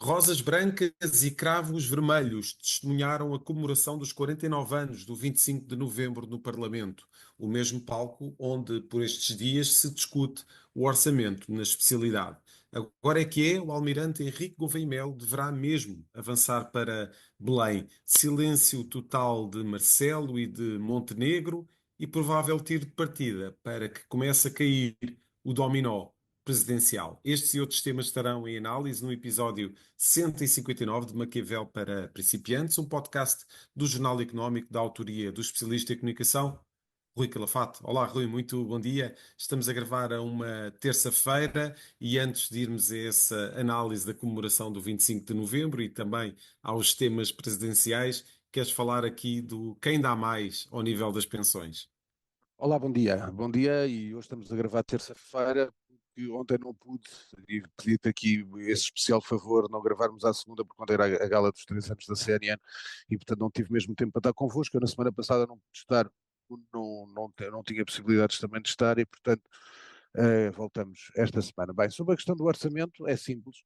Rosas brancas e cravos vermelhos testemunharam a comemoração dos 49 anos do 25 de novembro no Parlamento, o mesmo palco onde, por estes dias, se discute o orçamento na especialidade. Agora é que o almirante Henrique Gouveia Melo deverá mesmo avançar para Belém. Silêncio total de Marcelo e de Montenegro e provável tiro de partida para que comece a cair o dominó presidencial. Estes e outros temas estarão em análise no episódio 159 de Maquiavel para Principiantes, um podcast do Jornal Económico da autoria do especialista em comunicação, Rui Calafate. Olá, Rui, muito bom dia. Estamos a gravar a uma terça-feira e antes de irmos a essa análise da comemoração do 25 de novembro e também aos temas presidenciais, queres falar aqui do quem dá mais ao nível das pensões? Olá, bom dia. Bom dia e hoje estamos a gravar terça-feira, porque ontem não pude e pedi-te aqui esse especial favor não gravarmos à segunda por conta era a gala dos 3 anos da CNN e portanto não tive mesmo tempo para estar convosco. Eu na semana passada não pude estar, não tinha possibilidades também de estar e portanto voltamos esta semana. Bem, sobre a questão do orçamento é simples.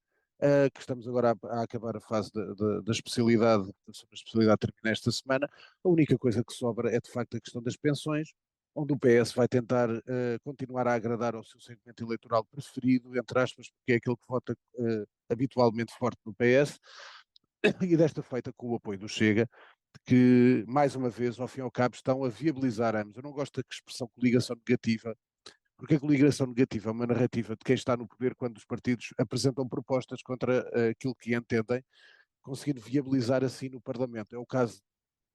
Que estamos agora a acabar a fase da especialidade, sobre a especialidade termina esta semana, a única coisa que sobra é de facto a questão das pensões, onde o PS vai tentar continuar a agradar ao seu segmento eleitoral preferido, entre aspas, porque é aquele que vota habitualmente forte no PS, e desta feita com o apoio do Chega, que, mais uma vez, ao fim e ao cabo, estão a viabilizar ambos. Eu não gosto da expressão coligação negativa, porque a coligação negativa é uma narrativa de quem está no poder quando os partidos apresentam propostas contra aquilo que entendem, conseguindo viabilizar assim no Parlamento. É o caso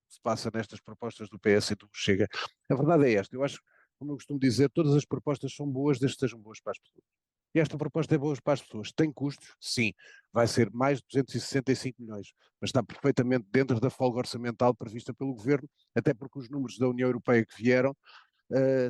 se passa nestas propostas do PS e do Chega. A verdade é esta, eu acho, como eu costumo dizer, todas as propostas são boas desde que sejam boas para as pessoas. E esta proposta é boa para as pessoas. Tem custos? Sim. Vai ser mais de 265 milhões, mas está perfeitamente dentro da folga orçamental prevista pelo Governo, até porque os números da União Europeia que vieram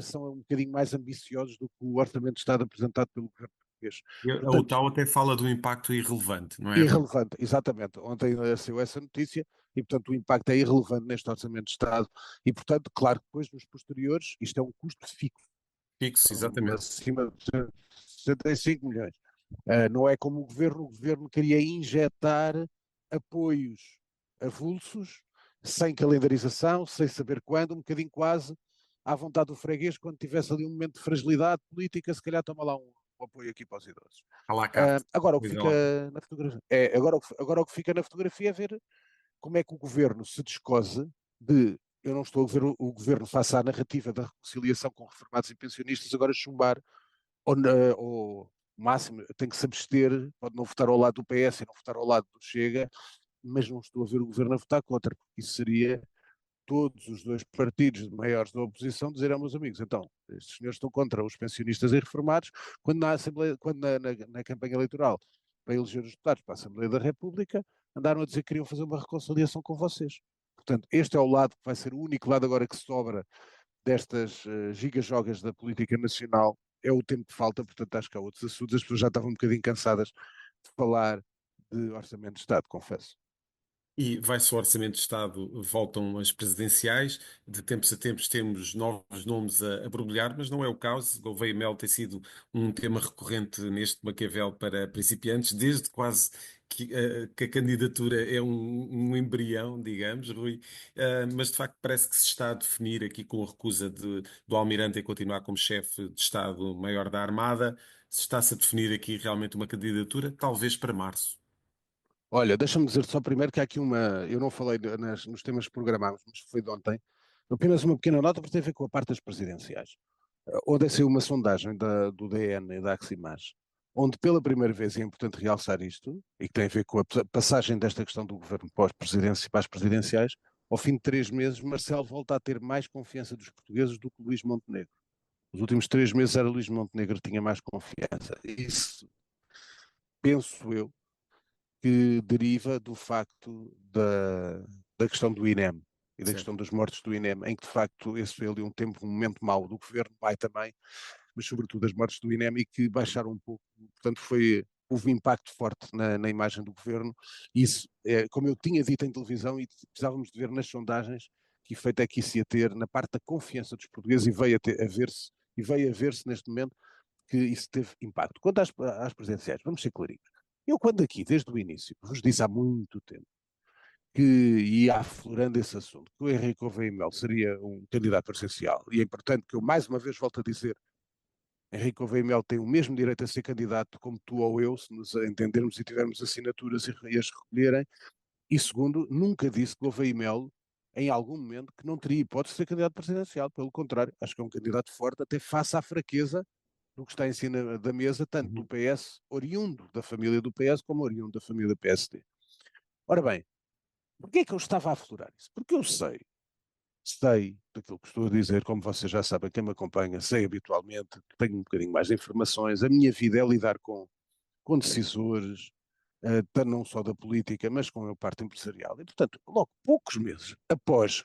são um bocadinho mais ambiciosos do que o orçamento de Estado apresentado pelo Governo português. O Portanto, tal até fala do impacto irrelevante, não é, Rui? irrelevante, exatamente. Ontem saiu essa notícia e, portanto, o impacto é irrelevante neste orçamento de Estado e, portanto, claro que depois nos posteriores isto é um custo fixo, Fixo, exatamente. acima de 65 milhões. Não é como o governo queria injetar apoios avulsos, sem calendarização, sem saber quando, um bocadinho quase à vontade do freguês, quando tivesse ali um momento de fragilidade política, se calhar toma lá um apoio aqui para os idosos. À la carte. Agora o que Pois é fica lá. na fotografia agora o que fica na fotografia é ver como é que o governo se descose de eu não estou a ver o governo face à narrativa da reconciliação com reformados e pensionistas agora chumbar ou máximo tem que se abster, pode não votar ao lado do PS e não votar ao lado do Chega, mas não estou a ver o governo a votar contra, porque isso seria todos os dois partidos maiores da oposição dizer aos meus amigos, então, estes senhores estão contra os pensionistas e reformados, quando na, Assembleia, quando na campanha eleitoral para eleger os deputados para a Assembleia da República, andaram a dizer que queriam fazer uma reconciliação com vocês. Portanto, este é o lado que vai ser o único lado agora que sobra destas gigajogas da política nacional, é o tempo que falta, portanto acho que há outros assuntos, as pessoas já estavam um bocadinho cansadas de falar de orçamento de Estado, confesso. E vai-se o Orçamento de Estado, voltam as presidenciais, de tempos a tempos temos novos nomes a borbulhar, mas não é o caso. Gouveia Mel tem sido um tema recorrente neste Maquiavel para principiantes, desde quase que a candidatura é um embrião, digamos, Rui. Mas de facto parece que se está a definir aqui com a recusa do Almirante em continuar como chefe de Estado-Maior da Armada, se está-se a definir aqui realmente uma candidatura, talvez para março. Olha, deixa-me dizer só primeiro que há aqui eu não falei nos temas que programámos, mas foi de ontem, apenas uma pequena nota porque tem a ver com a parte das presidenciais. Onde saiu uma sondagem do DN e da Aximage, onde pela primeira vez, e é importante realçar isto, e que tem a ver com a passagem desta questão do governo para as presidenciais, ao fim de 3 meses, Marcelo volta a ter mais confiança dos portugueses do que Luís Montenegro. Os últimos 3 meses era Luís Montenegro que tinha mais confiança. Isso, penso eu, que deriva do facto da questão do INEM e da Certo. questão dos mortos do INEM, em que de facto esse foi ali um momento mau do governo, vai também, mas sobretudo as mortes do INEM e que baixaram um pouco, portanto houve um impacto forte na imagem do governo, e isso, como eu tinha dito em televisão e precisávamos de ver nas sondagens, que efeito é que isso ia ter na parte da confiança dos portugueses e veio a ver-se neste momento que isso teve impacto. Quanto às presidenciais, vamos ser clarinhos. Eu, quando aqui, desde o início, vos disse há muito tempo que ia aflorando esse assunto, que o Henrique Gouveia e Mel seria um candidato presidencial, e é importante que eu mais uma vez volto a dizer, Henrique Gouveia e Mel tem o mesmo direito a ser candidato como tu ou eu, se nos entendermos e tivermos assinaturas e as recolherem, e segundo, nunca disse que Gouveia e Mel, em algum momento, que não teria hipótese de ser candidato presidencial, pelo contrário, acho que é um candidato forte, até face à fraqueza do que está em cima da mesa, tanto do Uhum. PS, oriundo da família do PS, como oriundo da família PSD. Ora bem, porquê é que eu estava a aflorar isso? Porque eu sei daquilo que estou a dizer, como vocês já sabem, quem me acompanha, sei habitualmente, tenho um bocadinho mais de informações, a minha vida é lidar com decisores, não só da política, mas com a parte empresarial. E, portanto, logo poucos meses após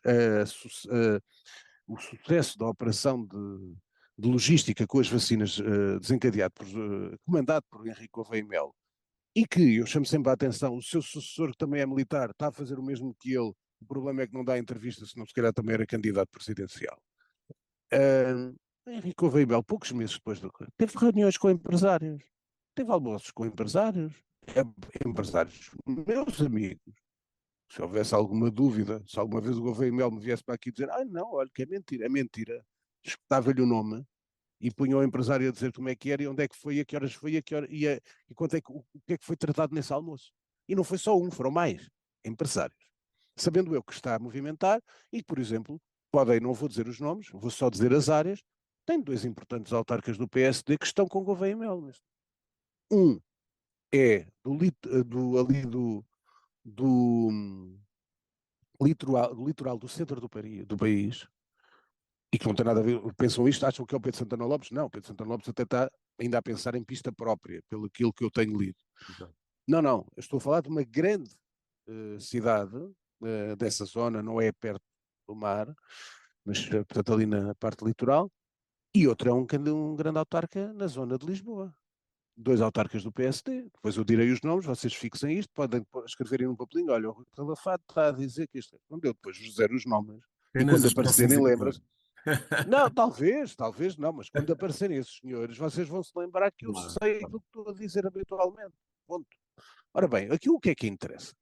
o sucesso da operação de logística com as vacinas desencadeado comandado por Henrique Gouveia e Melo, e que eu chamo sempre a atenção, o seu sucessor, que também é militar, está a fazer o mesmo que ele, o problema é que não dá entrevista, senão se calhar também era candidato presidencial. Uh, Henrique Gouveia e Melo, poucos meses depois teve reuniões com empresários, teve almoços com empresários, empresários, meus amigos. Se houvesse alguma dúvida, se alguma vez o Gouveia e Melo me viesse para aqui dizer, não, olha que é mentira, espetava-lhe o nome e punha o empresário a dizer como é que era e onde é que foi, a que horas foi, a que hora, e quanto é que, o que é que foi tratado nesse almoço. E não foi só um, foram mais empresários. Sabendo eu que está a movimentar e que, por exemplo, podem, não vou dizer os nomes, vou só dizer as áreas, tem dois importantes autarcas do PSD que estão com Gouveia e Melo. Um é ali do litoral do centro do país, e que não tem nada a ver, pensam isto, acham que é o Pedro Santana Lopes? Não, o Pedro Santana Lopes até está ainda a pensar em pista própria, pelo aquilo que eu tenho lido. Exato. Não, eu estou a falar de uma grande cidade dessa zona, não é perto do mar, mas portanto ali na parte litoral, e outra é um grande autarca na zona de Lisboa. Dois autarcas do PSD, depois eu direi os nomes, vocês fixem isto, podem escreverem num papelinho, olha, o Rui Calafate está a dizer que isto é. Quando eu depois vos der os nomes, e Apenas quando as próximas aparecerem, lembra-se, eleições. não, talvez não, mas quando aparecerem esses senhores, vocês vão se lembrar que eu Claro, sei claro. aquilo que estou a dizer habitualmente. Ponto. Ora bem, aqui o que é que interessa?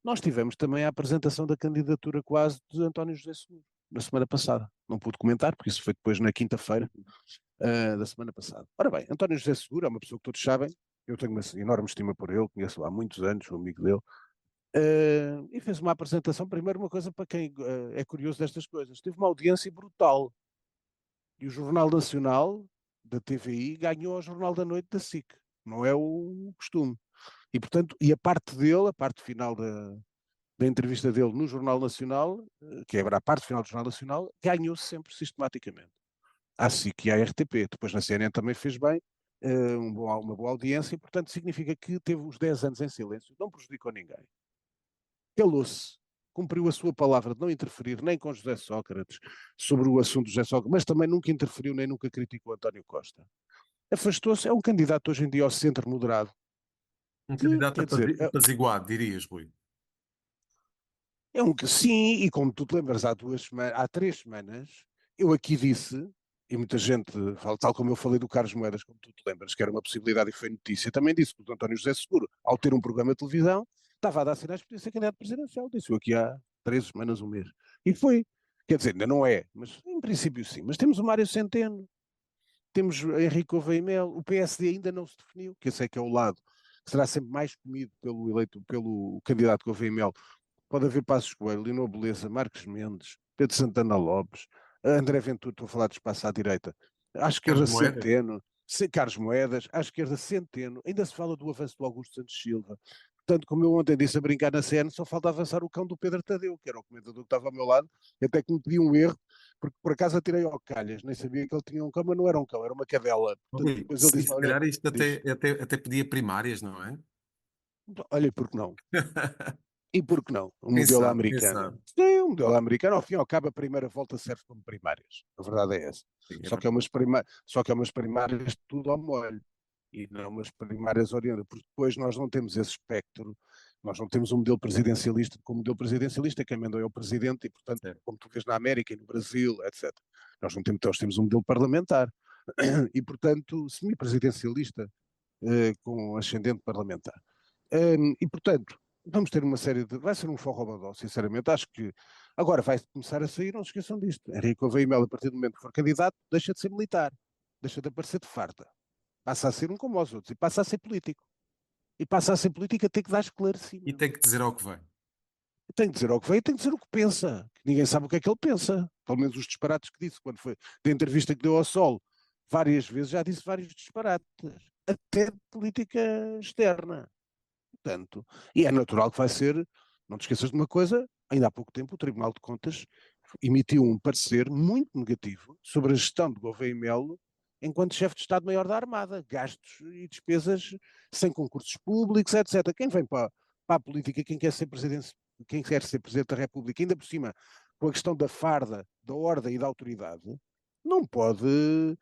Nós tivemos também a apresentação da candidatura quase de António José Seguro, na semana passada. Não pude comentar, porque isso foi depois na quinta-feira da semana passada. Ora bem, António José Seguro é uma pessoa que todos sabem, eu tenho uma enorme estima por ele, conheço-o há muitos anos, sou amigo dele, e fez uma apresentação, primeiro uma coisa para quem é curioso destas coisas, teve uma audiência brutal, e o Jornal Nacional da TVI ganhou ao Jornal da Noite da SIC, não é o costume. E portanto, e a parte dele, a parte final da entrevista dele no Jornal Nacional, que era a parte final do Jornal Nacional, ganhou-se sempre sistematicamente. À SIC e à RTP. Depois na CNN também fez bem, uma boa audiência, e portanto significa que teve os 10 anos em silêncio, não prejudicou ninguém. Calou-se, cumpriu a sua palavra de não interferir nem com José Sócrates sobre o assunto de José Sócrates, mas também nunca interferiu nem nunca criticou António Costa. Afastou-se, é um candidato hoje em dia ao centro moderado, Um que, candidato quer dizer, apaziguado, dirias, Rui. é um que sim, e como tu te lembras, há 3 semanas, eu aqui disse, e muita gente fala, tal como eu falei do Carlos Moedas, como tu te lembras, que era uma possibilidade e foi notícia, também disse que o António José Seguro, ao ter um programa de televisão, estava a dar sinais que podia ser candidato presidencial. Disse eu aqui há 3 semanas, um mês. E foi. Quer dizer, ainda não é, mas em princípio sim. Mas temos o Mário Centeno, temos Henrique Gouveia e Melo, o PSD ainda não se definiu, que esse é que é o lado que será sempre mais comido pelo candidato Gouveia e Melo. Pode haver Passos Coelho, Lino Beleza, Marcos Mendes, Pedro Santana Lopes, André Ventura, estou a falar de espaço à direita, à Carlos esquerda Moedas. Centeno, Carlos Moedas, à esquerda Centeno, ainda se fala do avanço do Augusto Santos Silva. Portanto, como eu ontem disse a brincar na CN, só falta avançar o cão do Pedro Tadeu, que era o comentador que estava ao meu lado, e até que me pediu um erro, porque por acaso atirei ao calhas, nem sabia que ele tinha um cão, mas não era um cão, era uma cadela. Portanto, Rui, depois ele e disse: se Olha, calhar isto diz, até pedia primárias, não é? olha, porque não? E por que não? Um Quem modelo sabe, quem americano. sabe. Sim, um modelo americano, ao fim e ao cabo, a primeira volta serve como primárias. A verdade é essa. Sim, é Só que é verdade. umas primárias de tudo ao molho. E não umas primárias orientadas, porque depois nós não temos esse espectro, nós não temos um modelo presidencialista, como o modelo presidencialista, quem manda é o presidente, e portanto, Certo. como tu vês na América e no Brasil, etc. Nós não temos, nós temos um modelo parlamentar. E portanto, semi-presidencialista, com ascendente parlamentar. E, portanto, vamos ter uma série de. Vai ser um forró-bodó, sinceramente. Acho que agora vai começar a sair, não se esqueçam disto. Henrique Gouveia e Melo, a partir do momento que for candidato, deixa de ser militar, deixa de aparecer de farda. Passa a ser um como os outros e passa a ser político. E passa a ser político a ter que dar E esclarecimento. tem que dizer ao que vai. Tem que dizer ao que veio, tem que dizer o que pensa. Que ninguém sabe o que é que ele pensa. Pelo menos os disparates que disse quando foi da entrevista que deu ao Sol, várias vezes já disse vários disparates, até de política externa. Portanto, e é natural que vai ser, não te esqueças de uma coisa, ainda há pouco tempo o Tribunal de Contas emitiu um parecer muito negativo sobre a gestão de Gouveia e Melo enquanto chefe de Estado-Maior da Armada, gastos e despesas sem concursos públicos, etc. Quem vem para a política, quem quer ser Presidente da República, ainda por cima, com a questão da farda, da ordem e da autoridade, não pode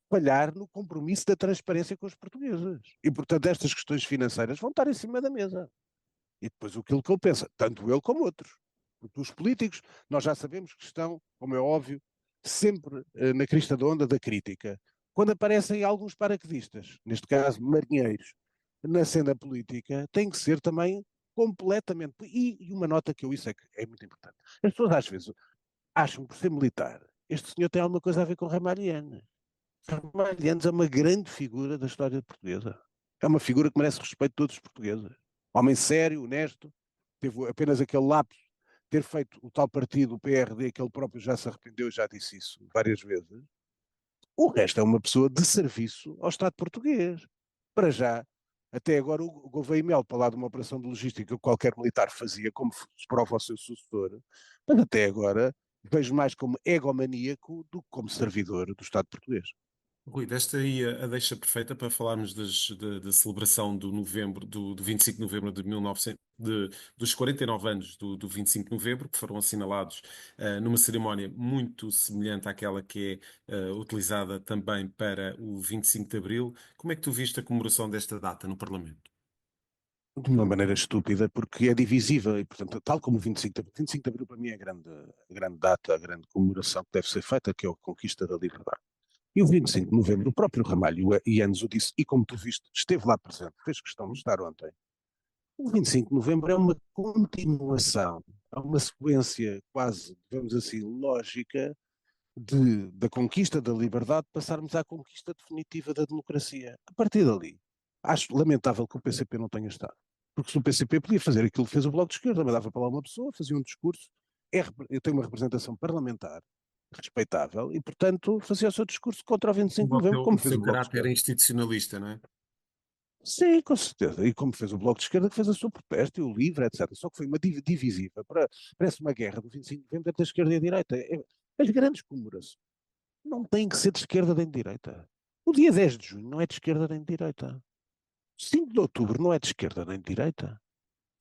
falhar no compromisso da transparência com os portugueses. E, portanto, estas questões financeiras vão estar em cima da mesa. E depois aquilo que ele pensa, tanto ele como outros. Porque os políticos, nós já sabemos que estão, como é óbvio, sempre na crista da onda da crítica. Quando aparecem alguns paraquedistas, neste caso marinheiros, na cena política, tem que ser também completamente. E uma nota que eu isso é muito importante. As pessoas às vezes acham que por ser militar, este senhor tem alguma coisa a ver com Ramalhianes. Ramalhianes é uma grande figura da história portuguesa. É uma figura que merece respeito de todos os portugueses. Homem sério, honesto, teve apenas aquele lapso ter feito o tal partido, o PRD, que ele próprio já se arrependeu, já disse isso várias vezes. O resto é uma pessoa de serviço ao Estado português. Para já, até agora o Gouveia e Melo, para lá de uma operação de logística que qualquer militar fazia, como se prova o seu sucessor, mas até agora vejo mais como egomaníaco do que como servidor do Estado português. Rui, desta aí a deixa perfeita para falarmos da celebração do novembro, do 25 de novembro de 1900, dos 49 anos do 25 de novembro, que foram assinalados numa cerimónia muito semelhante àquela que é utilizada também para o 25 de abril. Como é que tu viste a comemoração desta data no Parlamento? De uma maneira estúpida, porque é divisível, e portanto, tal como o 25 de Abril, 25 de Abril para mim é a grande data, a grande comemoração que deve ser feita, que é a conquista da liberdade. E o 25 de Novembro, o próprio Ramalho e Anos o disse, e como tu viste, esteve lá presente, fez questão de estar ontem. O 25 de Novembro é uma continuação, é uma sequência quase, digamos assim, lógica da conquista da liberdade passarmos à conquista definitiva da democracia. A partir dali, acho lamentável que o PCP não tenha estado. Porque se o PCP podia fazer aquilo que fez o Bloco de Esquerda, mandava para lá uma pessoa, fazia um discurso, eu tenho uma representação parlamentar respeitável e, portanto, fazia o seu discurso contra o 25 de novembro, O como fez seu o Bloco de caráter Esquerda. institucionalista, não é? Sim, com certeza. E como fez o Bloco de Esquerda, que fez a sua protesta e o LIVRE, etc. Só que foi uma divisiva. Parece uma guerra do 25 de novembro entre a esquerda e a direita. As grandes comemorações não têm que ser de esquerda nem de direita. O dia 10 de junho não é de esquerda nem de direita. 5 de outubro não é de esquerda nem de direita.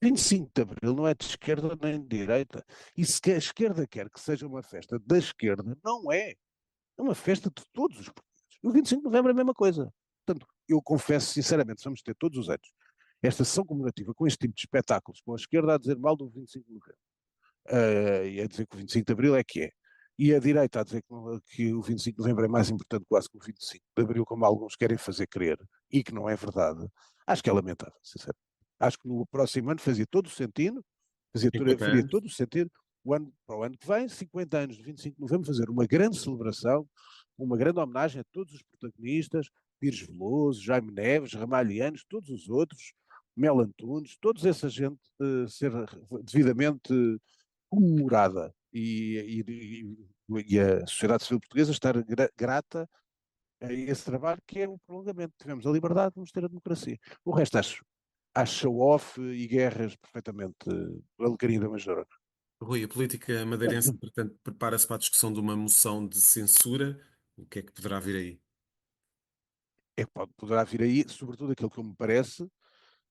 25 de abril não é de esquerda nem de direita. E se a esquerda quer que seja uma festa da esquerda, não é. É uma festa de todos os portugueses. E o 25 de novembro é a mesma coisa. Portanto, eu confesso sinceramente, vamos ter todos os anos esta sessão comemorativa com este tipo de espetáculos, com a esquerda a dizer mal do 25 de novembro, e a dizer que o 25 de abril é que é. E a direita a dizer que o 25 de novembro é mais importante quase que o 25 de abril, como alguns querem fazer crer, e que não é verdade, acho que é lamentável, sinceramente. Acho que no próximo ano fazia todo o sentido, 50 faria anos. todo o sentido, para o ano que vem, 50 anos de 25 de novembro, fazer uma grande celebração, uma grande homenagem a todos os protagonistas, Pires Veloso, Jaime Neves, Ramalhianos, todos os outros, Mel Antunes, toda essa gente ser devidamente comemorada e a sociedade civil portuguesa estar grata a esse trabalho que é o prolongamento. Tivemos a liberdade, vamos ter a democracia. O resto acho show-off e guerras perfeitamente alegria da major. Rui, a política madeirense, portanto, prepara-se para a discussão de uma moção de censura. O que é que poderá vir aí? Poderá vir aí, sobretudo aquilo que me parece,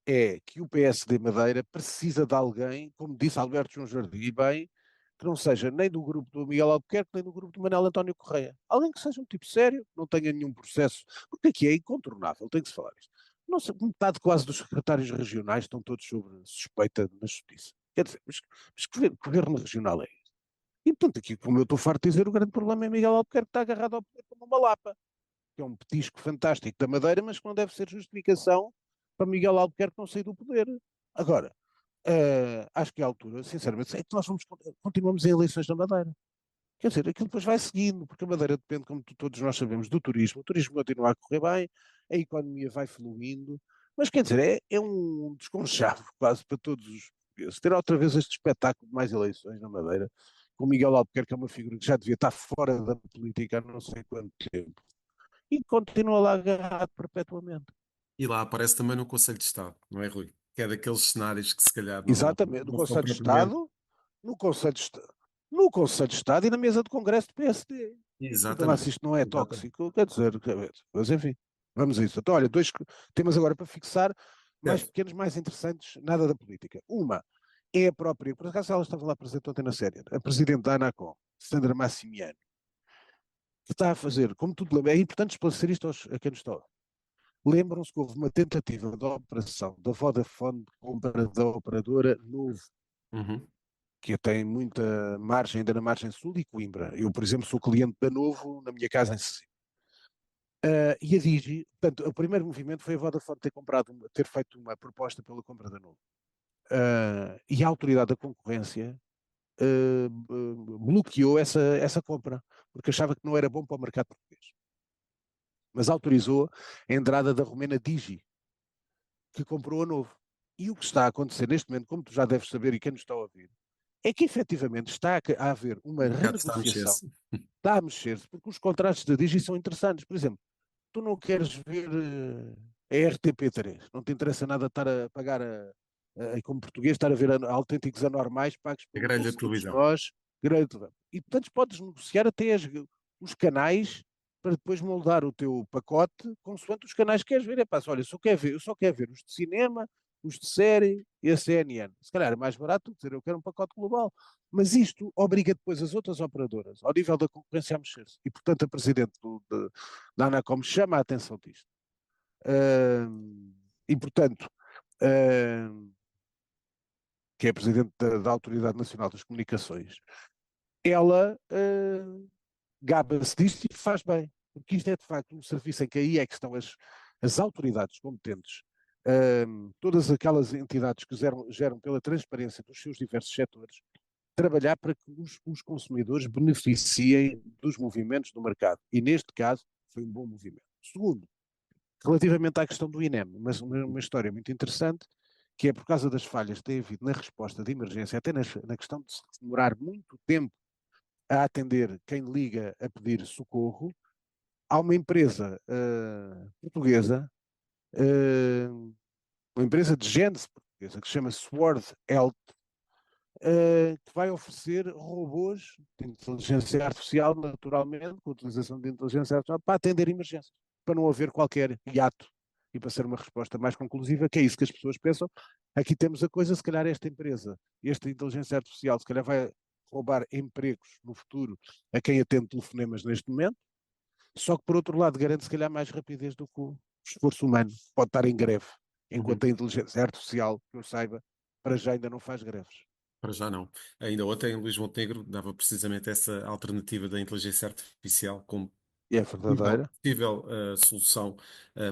é que o PSD Madeira precisa de alguém, como disse Alberto João Jardim, e bem, que não seja nem do grupo do Miguel Albuquerque, nem do grupo do Manuel António Correia. Alguém que seja um tipo sério, não tenha nenhum processo, porque aqui é incontornável, tem que se falar isto. Não sei, metade quase dos secretários regionais estão todos sob suspeita na justiça. Quer dizer, mas que governo regional é este? E, portanto, aqui, como eu estou farto de dizer, o grande problema é Miguel Albuquerque que está agarrado ao poder como uma lapa. que é um petisco fantástico da Madeira, mas que não deve ser justificação para Miguel Albuquerque não sair do poder. Agora, acho que é a altura, sinceramente, é que nós continuamos em eleições na Madeira. Quer dizer, aquilo depois vai seguindo, porque a Madeira depende, como todos nós sabemos, do turismo. O turismo continua a correr bem, a economia vai fluindo, mas quer dizer, é um desconchavo quase para todos os portugueses. Ter outra vez este espetáculo de mais eleições na Madeira, com o Miguel Albuquerque, que é uma figura que já devia estar fora da política há não sei quanto tempo, e continua lá agarrado perpetuamente. E lá aparece também no Conselho de Estado, não é, Rui? Que é daqueles cenários que se calhar Exatamente, no não são Conselho de propriamente. Estado, no Conselho de Estado, no Conselho de Estado e na mesa de Congresso do PSD. Então, lá Exatamente. se isto não é Exatamente. tóxico, quer dizer, mas enfim, vamos a isso. Então, olha, dois temas agora para fixar, mais Certo. pequenos, mais interessantes, nada da política. Uma é a própria, por acaso ela estava lá presente ontem na série, a presidente da ANACOM, Sandra Massimiano, que está a fazer, como tudo lembra, é importante esclarecer isto a quem nos está. Lembram-se que houve uma tentativa de operação da Vodafone de compra da operadora Novo, Uhum. que tem muita margem ainda na margem sul e Coimbra. Eu, por exemplo, sou cliente da Novo na minha casa em Sesimbra. E a Digi, portanto, o primeiro movimento foi a Vodafone ter feito uma proposta pela compra da Novo. E a autoridade da concorrência bloqueou essa compra, porque achava que não era bom para o mercado português. Mas autorizou a entrada da romena Digi, que comprou a Novo. E o que está a acontecer neste momento, como tu já deves saber e quem nos está a ouvir, é que efetivamente está a haver O uma mercado está a renegociação, mexer-se. está a mexer-se, porque os contratos da Digi são interessantes. Por exemplo, tu não queres ver a RTP3, não te interessa nada estar a pagar, como português, estar a ver autênticos anormais pagos A pelo grelha bolso de de todos televisão. nós. E, portanto, podes negociar até os canais para depois moldar o teu pacote consoante os canais que queres ver. É pá, olha, eu só quero ver os de cinema, os de série e a CNN. Se calhar é mais barato do que dizer eu quero um pacote global. Mas isto obriga depois as outras operadoras, ao nível da concorrência, a mexer-se. E, portanto, a presidente da Anacom chama a atenção disto. E, portanto, que é a presidente da Autoridade Nacional das Comunicações, ela gaba-se disto e faz bem. Porque isto é, de facto, um serviço em que aí é que estão as autoridades competentes, todas aquelas entidades que geram pela transparência dos seus diversos setores, trabalhar para que os consumidores beneficiem dos movimentos do mercado. E neste caso foi um bom movimento. Segundo, relativamente à questão do INEM, mas uma história muito interessante, que é por causa das falhas que tem havido na resposta de emergência, até na questão de se demorar muito tempo a atender quem liga a pedir socorro, há uma empresa portuguesa, uma empresa de gênese portuguesa, que se chama Sword Health, que vai oferecer robôs de inteligência artificial, naturalmente, com a utilização de inteligência artificial, para atender emergências, para não haver qualquer hiato e para ser uma resposta mais conclusiva, que é isso que as pessoas pensam. Aqui temos a coisa, se calhar esta empresa, esta inteligência artificial, se calhar vai roubar empregos no futuro a quem atende telefonemas neste momento, só que por outro lado garante se calhar mais rapidez do que o esforço humano, pode estar em greve, Uhum. enquanto a inteligência artificial, que eu saiba, para já ainda não faz greves. Para já não. Ainda ontem, em Luís Montenegro dava precisamente essa alternativa da inteligência artificial como E é verdadeira. possível solução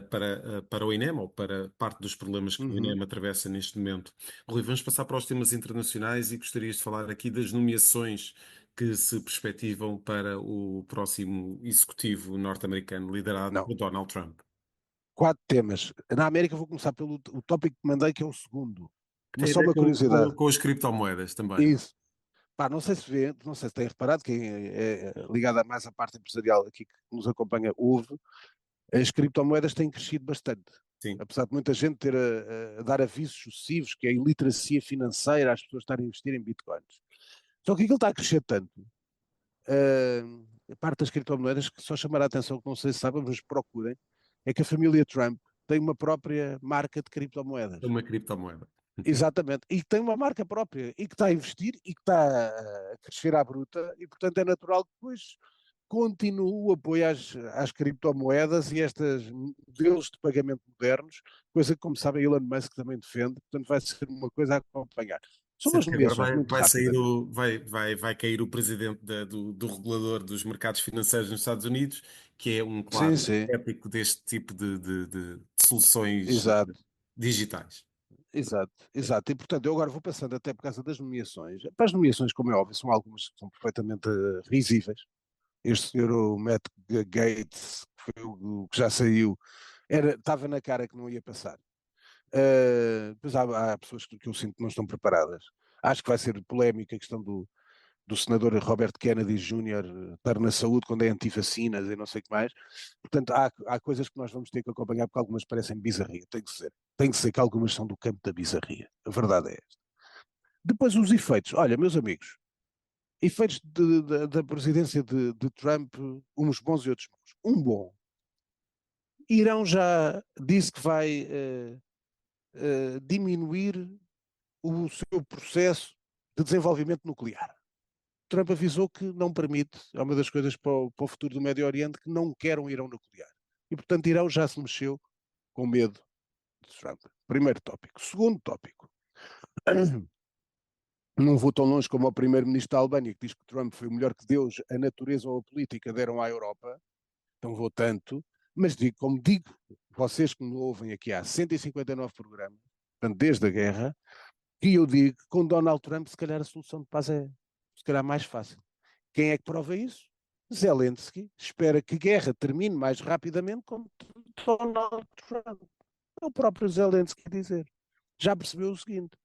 para o INEM ou para parte dos problemas que o Uhum. INEM atravessa neste momento. Rui, vamos passar para os temas internacionais e gostarias de falar aqui das nomeações que se perspectivam para o próximo executivo norte-americano liderado Não. por Donald Trump. 4 temas. Na América vou começar pelo o tópico que mandei, que é o segundo. Que Mas tem a só ver uma curiosidade. com as criptomoedas também. Isso. Pá, não sei se vê, não sei se tem reparado, quem é ligado a mais à parte empresarial aqui que nos acompanha ouve, as criptomoedas têm crescido bastante. Sim. Apesar de muita gente ter a dar avisos sucessivos, que é a iliteracia financeira, as pessoas estarem a investir em bitcoins. Só que aquilo está a crescer tanto, a parte das criptomoedas, que só chamará a atenção, que não sei se sabem, mas procurem, é que a família Trump tem uma própria marca de criptomoedas. É uma criptomoeda. Exatamente, e que tem uma marca própria, e que está a investir, e que está a crescer à bruta, e portanto é natural que depois continue o apoio às criptomoedas e estes modelos de pagamento modernos, coisa que, como sabem, Elon Musk também defende, portanto vai ser uma coisa a acompanhar. São Sendo umas que agora nomeações muito vai sair rapidamente. vai cair o presidente do regulador dos mercados financeiros nos Estados Unidos, que é um Sim, claro sim, épico deste tipo de soluções exato. digitais. Exato, exato. E portanto, eu agora vou passando até por causa das nomeações. Para as nomeações, como é óbvio, são algumas que são perfeitamente risíveis. Este senhor, o Matt Gates, que foi o que já saiu, estava na cara que não ia passar. Depois há pessoas que eu sinto que não estão preparadas. Acho que vai ser polémica a questão do senador Robert Kennedy Jr. Estar na saúde quando é anti-vacinas e não sei o que mais. Portanto, há coisas que nós vamos ter que acompanhar porque algumas parecem bizarria. Tem que ser. Tem que ser que algumas são do campo da bizarria. A verdade é esta. Depois os efeitos. Olha, meus amigos, efeitos da presidência de Trump, uns bons e outros maus. Um bom. Irão já disse que vai diminuir o seu processo de desenvolvimento nuclear. Trump avisou que não permite, é uma das coisas para o futuro do Médio Oriente, que não quer um Irão nuclear. E, portanto, Irão já se mexeu com medo de Trump. Primeiro tópico. Segundo tópico. Não vou tão longe como o primeiro-ministro da Albânia, que diz que Trump foi o melhor que Deus, a natureza ou a política deram à Europa. Não vou tanto. Mas digo, como digo, vocês que me ouvem aqui há 159 programas, portanto, desde a guerra, que eu digo que com Donald Trump, se calhar a solução de paz é, se calhar, mais fácil. Quem é que prova isso? Zelensky espera que a guerra termine mais rapidamente com Donald Trump. É o próprio Zelensky dizer. Já percebeu o seguinte: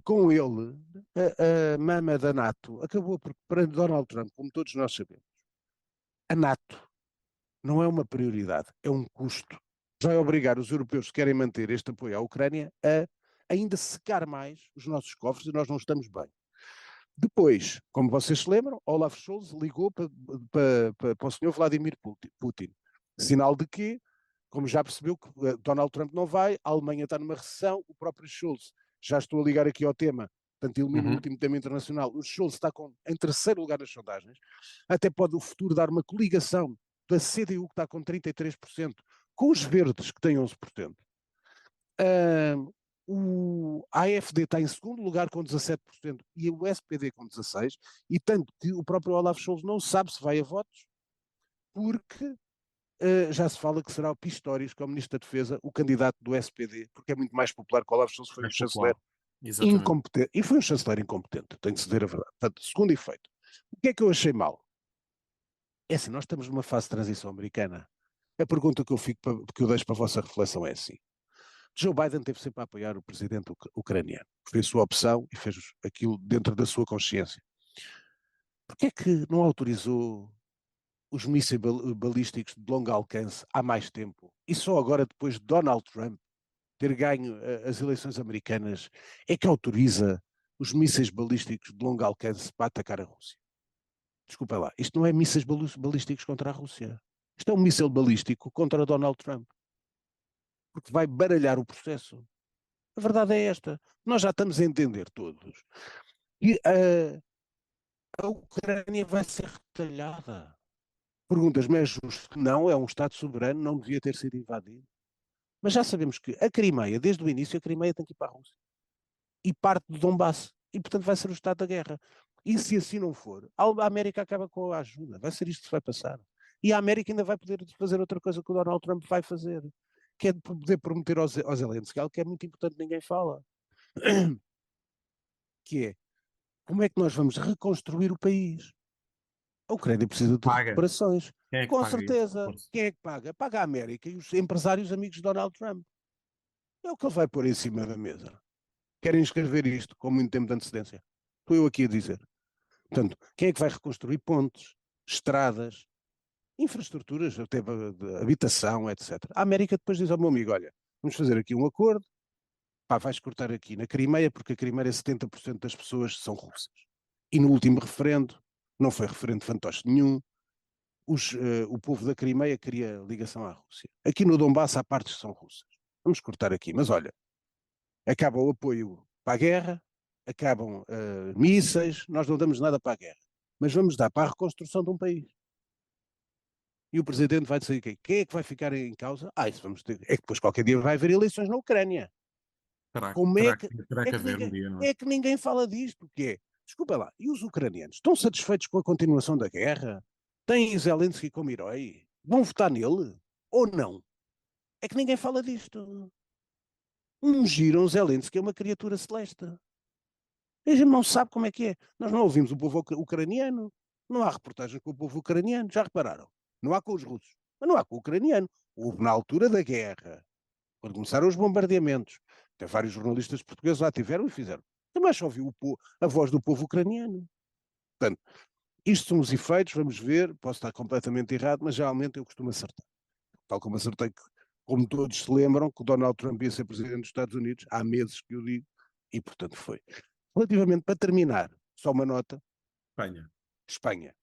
com ele, a mama da NATO acabou porque, para Donald Trump, como todos nós sabemos, a NATO não é uma prioridade, é um custo. Vai obrigar os europeus que querem manter este apoio à Ucrânia a ainda secar mais os nossos cofres e nós não estamos bem. Depois, como vocês se lembram, Olaf Scholz ligou para o senhor Vladimir Putin. Sinal de que, como já percebeu que Donald Trump não vai, a Alemanha está numa recessão, o próprio Scholz, já estou a ligar aqui ao tema, portanto ilumina o Uhum. último tema internacional, o Scholz está em terceiro lugar nas sondagens, até pode o futuro dar uma coligação da CDU, que está com 33%, com os verdes, que têm 11%. O AfD está em segundo lugar com 17% e o SPD com 16%, e tanto que o próprio Olaf Scholz não sabe se vai a votos, porque já se fala que será o Pistorius, que é o Ministro da Defesa, o candidato do SPD, porque é muito mais popular que o Olaf Scholz foi um Mais chanceler popular. Exatamente. incompetente, e foi um chanceler incompetente, tem que se dizer a verdade. Portanto, segundo efeito, o que é que eu achei mal? É assim, nós estamos numa fase de transição americana. A pergunta que que eu deixo para a vossa reflexão é assim: Joe Biden teve sempre a apoiar o presidente ucraniano. Foi a sua opção e fez aquilo dentro da sua consciência. Porquê é que não autorizou os mísseis balísticos de longo alcance há mais tempo? E só agora, depois de Donald Trump ter ganho as eleições americanas, é que autoriza os mísseis balísticos de longo alcance para atacar a Rússia? Desculpa lá, isto não é mísseis balísticos contra a Rússia. Isto é um míssil balístico contra Donald Trump, porque vai baralhar o processo. A verdade é esta. Nós já estamos a entender todos. E a Ucrânia vai ser retalhada. Perguntas-me, é justo? Não, é um Estado soberano, não devia ter sido invadido. Mas já sabemos que a Crimeia, desde o início, a Crimeia tem que ir para a Rússia. E parte de Donbass. E, portanto, vai ser o Estado da guerra. E se assim não for, a América acaba com a ajuda. Vai ser isto que vai passar. E a América ainda vai poder fazer outra coisa que o Donald Trump vai fazer, que é de poder prometer aos Zelensky, algo que é muito importante, ninguém fala, que é como é que nós vamos reconstruir o país? A Ucrânia precisa de Paga. reparações. Quem é que Com paga isso? certeza. Força. Quem é que paga? Paga a América e os empresários amigos de Donald Trump. É o que ele vai pôr em cima da mesa. Querem escrever isto com muito tempo de antecedência. Estou eu aqui a dizer. Portanto, quem é que vai reconstruir pontes, estradas, infraestruturas, até de habitação, etc. A América depois diz ao meu amigo, olha, vamos fazer aqui um acordo, pá, vais cortar aqui na Crimeia, porque a Crimeia 70% das pessoas são russas. E no último referendo, não foi referendo fantoche nenhum, o povo da Crimeia queria ligação à Rússia. Aqui no Donbass há partes que são russas. Vamos cortar aqui, mas olha, acaba o apoio para a guerra, acabam mísseis, nós não damos nada para a guerra, mas vamos dar para a reconstrução de um país. E o presidente vai dizer quem é que vai ficar em causa? Isso vamos ter. É que depois qualquer dia vai haver eleições na Ucrânia. Terá, Como terá, terá que haver um ninguém, dia, não é? é que ninguém fala disto? Que é, desculpa lá, e os ucranianos estão satisfeitos com a continuação da guerra? Têm Zelensky como herói? Vão votar nele? Ou não? É que ninguém fala disto. Ungiram Zelensky é uma criatura celeste. A gente não sabe como é que é. Nós não ouvimos o povo ucraniano. Não há reportagens com o povo ucraniano. Já repararam? Não há com os russos. Mas não há com o ucraniano. Houve na altura da guerra, quando começaram os bombardeamentos. Até vários jornalistas portugueses lá tiveram e fizeram. Também só ouviu a voz do povo ucraniano. Portanto, isto são os efeitos, vamos ver. Posso estar completamente errado, mas geralmente eu costumo acertar. Tal como acertei que, como todos se lembram, que o Donald Trump ia ser presidente dos Estados Unidos, há meses que eu digo, e portanto foi. Relativamente, para terminar, só uma nota, Espanha. Espanha.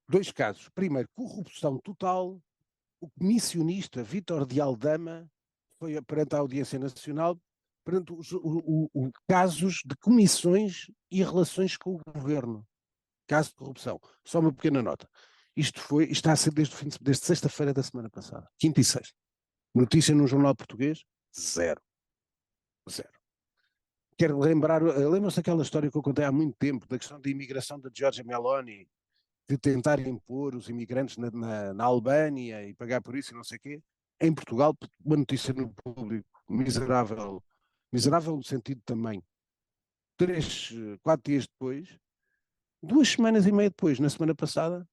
Dois casos. Primeiro, corrupção total. O comissionista Vítor de Aldama foi perante a Audiência Nacional perante casos de comissões e relações com o governo. Caso de corrupção. Só uma pequena nota. Isto está a ser desde sexta-feira da semana passada. Quinta e sexta. Notícia num jornal português? Zero. Zero. Quero lembrar, lembram-se daquela história que eu contei há muito tempo, da questão da imigração da Giorgia Meloni, de tentar impor os imigrantes na Albânia e pagar por isso e não sei o quê? Em Portugal, uma notícia no público, miserável, miserável no sentido também. 4 dias depois, 2 semanas e meia depois, na semana passada,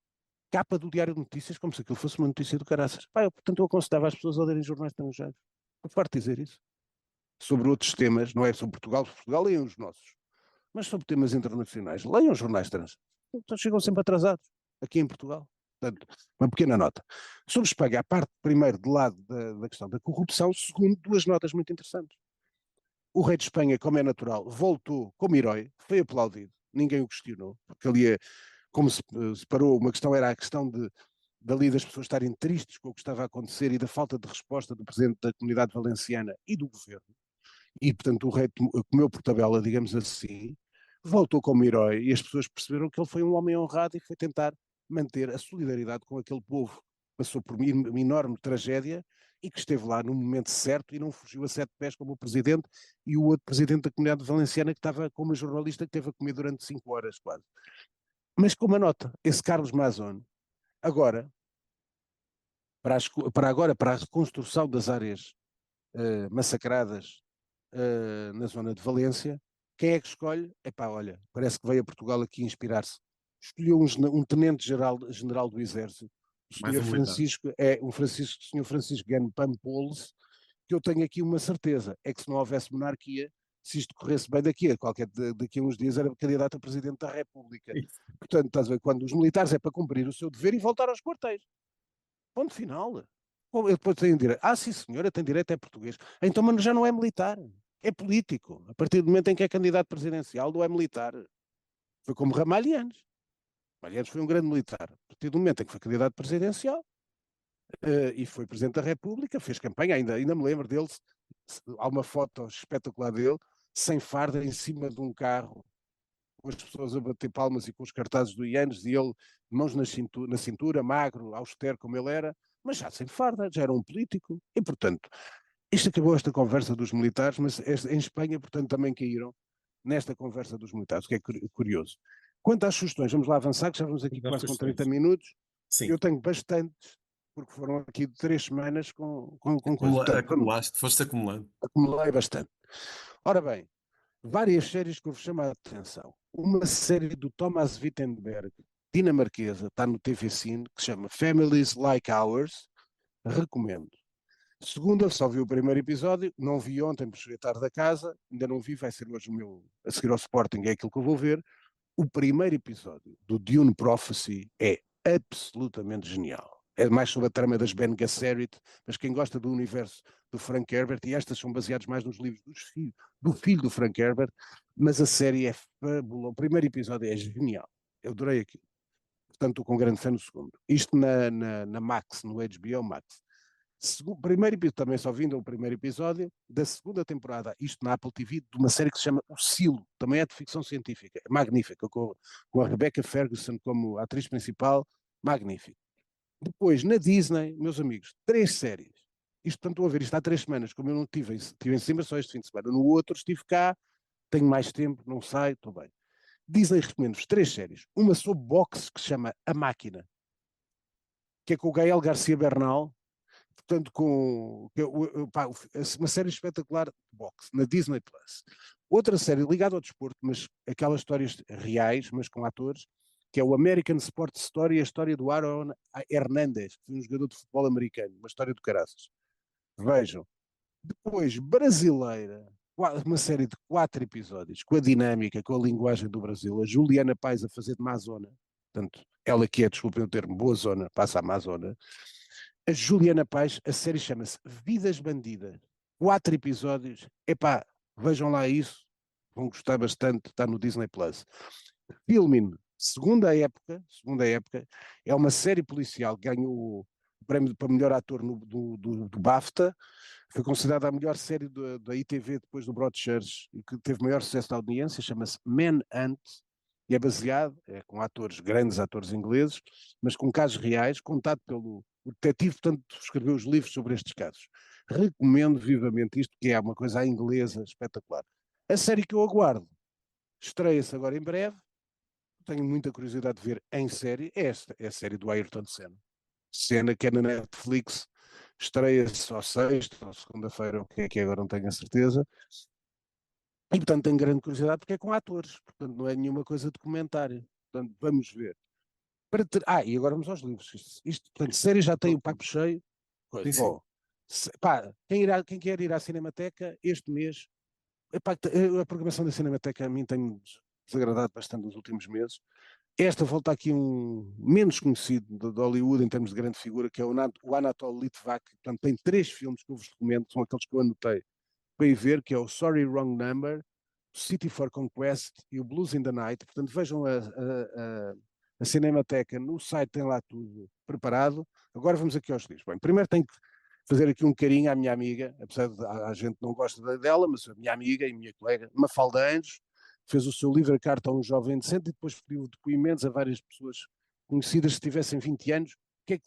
capa do Diário de Notícias, como se aquilo fosse uma notícia do caraças. Portanto, eu aconselhava as pessoas a lerem jornais estrangeiros. Estou farto de dizer isso. Sobre outros temas, não é sobre Portugal leiam os nossos, mas sobre temas internacionais, leiam os jornais estrangeiros. Então chegam sempre atrasados, aqui em Portugal. Portanto, uma pequena nota. Sobre Espanha, a parte, primeiro, de lado da questão da corrupção, segundo, duas notas muito interessantes. O rei de Espanha, como é natural, voltou como herói, foi aplaudido, ninguém o questionou, porque ali é, como se parou, uma questão era a questão dali das pessoas estarem tristes com o que estava a acontecer e da falta de resposta do presidente da Comunidade Valenciana e do governo. E, portanto, o rei comeu por tabela, digamos assim, voltou como herói e as pessoas perceberam que ele foi um homem honrado e foi tentar manter a solidariedade com aquele povo que passou por uma enorme tragédia e que esteve lá no momento certo e não fugiu a 7 pés como o presidente e o outro presidente da Comunidade Valenciana que estava com uma jornalista que teve a comer durante 5 horas quase. Mas com uma nota, esse Carlos Mazón, agora, para a reconstrução das áreas massacradas na zona de Valência, quem é que escolhe? Epá, olha, parece que veio a Portugal aqui inspirar-se. Escolheu um tenente-general do Exército, o Mais senhor um militar. Francisco, senhor Francisco Gano Pampoles, que eu tenho aqui uma certeza, é que se não houvesse monarquia, se isto corresse bem daqui a uns dias era candidato a Presidente da República. Isso. Portanto, estás a ver, quando os militares é para cumprir o seu dever e voltar aos quartéis. Ponto final. Ou ele depois tem direito. Ah, sim, senhora, tem direito, é português. Então, mas já não é militar. É político. A partir do momento em que é candidato presidencial, não é militar. Foi como Ramalhianes. Ramalhianes foi um grande militar. A partir do momento em que foi candidato presidencial e foi presidente da República, fez campanha, ainda me lembro dele. Há uma foto espetacular dele, sem farda, em cima de um carro, com as pessoas a bater palmas e com os cartazes do Ianes, e ele, mãos na cintura, magro, austero como ele era, mas já sem farda, já era um político. E, portanto, isto acabou esta conversa dos militares, mas em Espanha, portanto, também caíram nesta conversa dos militares, o que é curioso. Quanto às sugestões, vamos lá avançar, que já vamos aqui Das quase com 30 questões. minutos. Sim. Eu tenho bastantes, porque foram aqui 3 semanas com coisa. Portanto, Acumulaste, foste acumulando. acumulei bastante. Ora bem, várias séries que eu vos chamo a atenção. Uma série do Thomas Wittenberg, dinamarquesa, está no TV Cine, que se chama Families Like Ours. Recomendo. Segunda, só vi o primeiro episódio, não vi ontem por chegar tarde da casa, ainda não vi, vai ser hoje o meu, a seguir ao Sporting, é aquilo que eu vou ver. O primeiro episódio do Dune Prophecy é absolutamente genial. É mais sobre a trama das Bene Gesserit, mas quem gosta do universo do Frank Herbert, e estas são baseadas mais nos livros do filho do Frank Herbert, mas a série é fabulosa. O primeiro episódio é genial. Eu adorei aquilo. Portanto, estou com grande fã no segundo. Isto na Max, no HBO Max. Primeiro episódio, também só vindo o primeiro episódio da segunda temporada, isto na Apple TV, de uma série que se chama O Silo, também é de ficção científica, é magnífica, com a Rebecca Ferguson como atriz principal, magnífico. Depois, na Disney, meus amigos, 3 séries. Isto, portanto, estou a ver isto há 3 semanas, como eu não estive em cima só este fim de semana. No outro estive cá, tenho mais tempo, não saio, estou bem. Disney recomendo-vos 3 séries. Uma sobre boxe que se chama A Máquina, que é com o Gael Garcia Bernal, portanto, uma série espetacular de boxe na Disney Plus. Outra série ligada ao desporto, mas aquelas histórias reais, mas com atores, que é o American Sports Story, a história do Aaron Hernandez, que foi um jogador de futebol americano, uma história do caraças. Vejam. Depois, brasileira, uma série de 4 episódios, com a dinâmica, com a linguagem do Brasil, a Juliana Paz a fazer de má zona, portanto, ela que é, desculpem o termo, boa zona, passa a má zona. A Juliana Paz, a série chama-se Vidas Bandidas, 4 episódios, epá, vejam lá isso, vão gostar bastante, está no Disney Plus. Filmin, segunda época, é uma série policial que ganhou o prémio para melhor ator do BAFTA, foi considerada a melhor série da ITV depois do Broadchurch e que teve maior sucesso da audiência, chama-se Manhunt, e é baseado, com grandes atores ingleses, mas com casos reais, contado pelo detetive, portanto, escreveu os livros sobre estes casos. Recomendo vivamente isto, que é uma coisa à inglesa espetacular. A série que eu aguardo estreia-se agora em breve, tenho muita curiosidade de ver em série, é a série do Ayrton Senna. Senna que é na Netflix, estreia-se ao sexta ou segunda-feira, o que é agora não tenho a certeza, e portanto tenho grande curiosidade porque é com atores, portanto não é nenhuma coisa de comentário, portanto vamos ver. E agora vamos aos livros, portanto, série já tem o papo cheio, Sim, sim. bom, quem quer ir à Cinemateca este mês, epá, a programação da Cinemateca a mim tem-me desagradado bastante nos últimos meses. Esta volta aqui um menos conhecido de Hollywood em termos de grande figura, que é o Anatole Litvak. Portanto, tem 3 filmes que eu vos recomendo, que são aqueles que eu anotei para ir ver, que é o Sorry Wrong Number, City for Conquest e o Blues in the Night. Portanto, vejam a Cinemateca, no site tem lá tudo preparado. Agora vamos aqui aos livros. Bem, primeiro tenho que fazer aqui um carinho à minha amiga, apesar de a gente não gosta dela, mas a minha amiga e minha colega, Mafalda Anjos, fez o seu livro A Carta a um Jovem Decente e depois pediu depoimentos a várias pessoas conhecidas que tivessem 20 anos. O que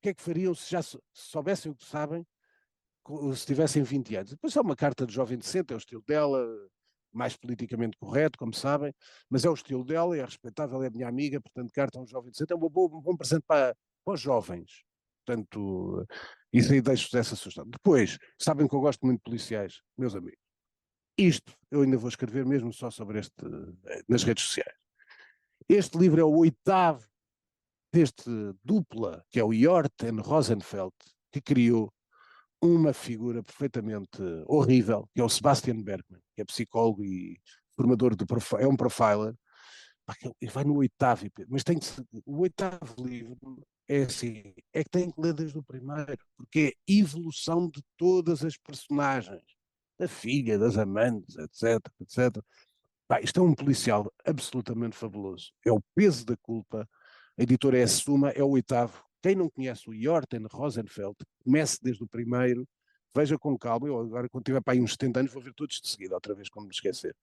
é que fariam se já soubessem o que sabem, se tivessem 20 anos? Depois é uma carta de jovem decente, é o estilo dela, mais politicamente correto, como sabem, mas é o estilo dela, é respeitável, é minha amiga, portanto, carta a um jovem decente é um bom presente para os jovens. Portanto, isso aí deixo-vos essa sugestão. Depois, sabem que eu gosto muito de policiais, meus amigos. Isto eu ainda vou escrever mesmo só sobre nas redes sociais. Este livro é o 8º deste dupla, que é o Jorten Rosenfeld, que criou uma figura perfeitamente horrível, que é o Sebastian Bergman, que é psicólogo e formador é um profiler, e vai no 8º, mas o 8º livro é assim, é que tem que ler desde o primeiro, porque é evolução de todas as personagens, da filha, das amantes, etc, etc. Isto é um policial absolutamente fabuloso. É o peso da culpa. A editora é a Suma, é o 8º. Quem não conhece o Jorten Rosenfeld, comece desde o primeiro, veja com calma. Eu agora, quando tiver para aí uns 70 anos, vou ver todos de seguida, outra vez, quando me esquecer.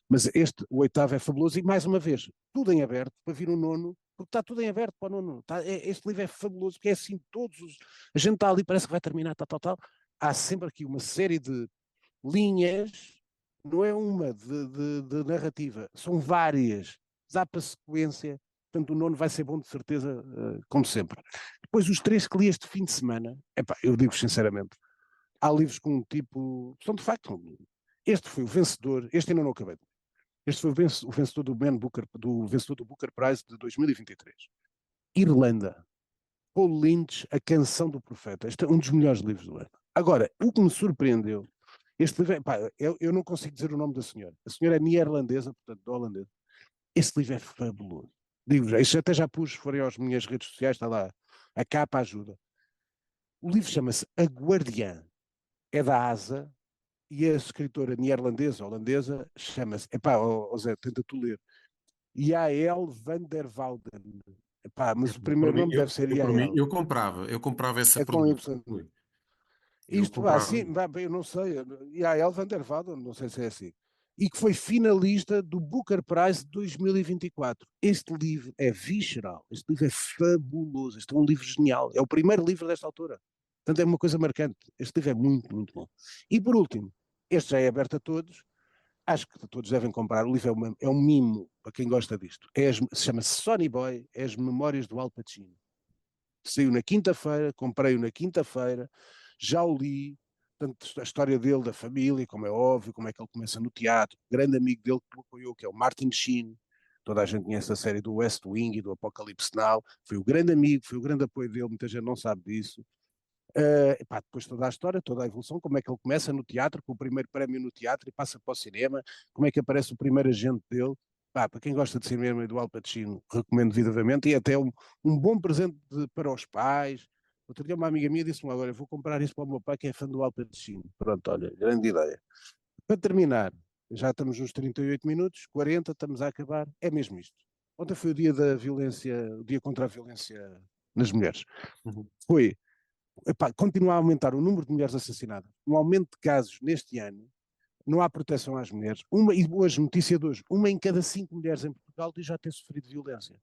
Mas o 8º é fabuloso e, mais uma vez, tudo em aberto para vir o nono, porque está tudo em aberto para o nono. Este livro é fabuloso, porque é assim, a gente está ali, parece que vai terminar, tal. Há sempre aqui uma série de linhas, não é uma de narrativa, são várias, dá para sequência, portanto o nono vai ser bom de certeza, como sempre. Depois os 3 que li este fim de semana, eu digo sinceramente, há livros com um tipo, são de facto, este foi o vencedor, este ainda não acabei, este foi o vencedor do vencedor do Booker Prize de 2023. Irlanda, Paul Lynch, A Canção do Profeta. Este é um dos melhores livros do ano. Agora, o que me surpreendeu, este livro, eu não consigo dizer o nome da senhora. A senhora é neerlandesa, portanto, holandesa. Este livro é fabuloso. Digo-vos, isso até já pus, forem às minhas redes sociais, está lá, a capa ajuda. O livro chama-se A Guardiã, é da ASA, e a escritora neerlandesa, holandesa, chama-se, Zé, tenta tu ler, Yael van der Wouden. Mas o Por primeiro mim, nome deve ser por mim, Yael. eu comprava essa É com pronúncia. Y. Eu Isto, comprava. sim, eu não sei. Yael van der Waden, não sei se é assim. E que foi finalista do Booker Prize de 2024. Este livro é visceral. Este livro é fabuloso. Este é um livro genial. É o primeiro livro desta autora. Portanto, é uma coisa marcante. Este livro é muito, muito bom. E por último, este já é aberto a todos. acho que todos devem comprar. O livro é um mimo para quem gosta disto. Chama-se Sonny Boy, é as Memórias do Al Pacino. Saiu na quinta-feira, comprei-o na quinta-feira, já o li, tanto a história dele, da família, como é óbvio, como é que ele começa no teatro, o grande amigo dele que o apoiou, que é o Martin Sheen, toda a gente conhece a série do West Wing e do Apocalipse Now, foi o grande amigo, foi o grande apoio dele, muita gente não sabe disso. Epá, depois toda a história, toda a evolução, como é que ele começa no teatro, com o primeiro prémio no teatro e passa para o cinema, como é que aparece o primeiro agente dele. Pá, para quem gosta de cinema e do Al Pacino, recomendo vividamente, e até um bom presente para os pais. Outro dia uma amiga minha disse-me, agora eu vou comprar isso para o meu pai que é fã do Al Pacino. Pronto, olha, grande ideia. Para terminar, já estamos nos 38 minutos, 40, estamos a acabar, é mesmo isto. Ontem foi o dia da violência, o dia contra a violência nas mulheres. Uhum. Foi, epá, continua a aumentar o número de mulheres assassinadas, um aumento de casos neste ano, não há proteção às mulheres. E hoje, notícia de hoje, uma em cada 5 mulheres em Portugal diz já ter sofrido violência.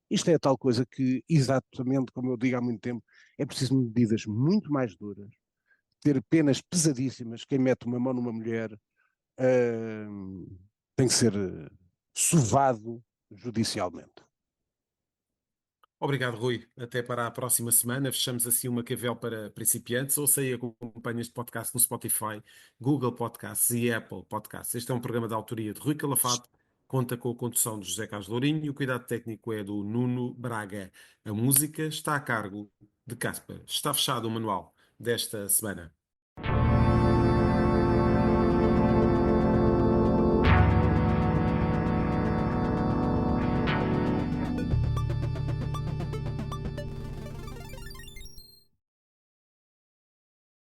Isto é a tal coisa que, exatamente como eu digo há muito tempo, é preciso medidas muito mais duras, ter penas pesadíssimas. Quem mete uma mão numa mulher tem que ser sovado judicialmente. Obrigado, Rui. Até para a próxima semana. Fechamos assim uma Cavel para principiantes. Ouça e acompanhe este podcast no Spotify, Google Podcasts e Apple Podcasts. Este é um programa de autoria de Rui Calafato. Conta com a condução de José Carlos Lourinho e o cuidado técnico é do Nuno Braga. A música está a cargo de Casper. Está fechado o manual desta semana.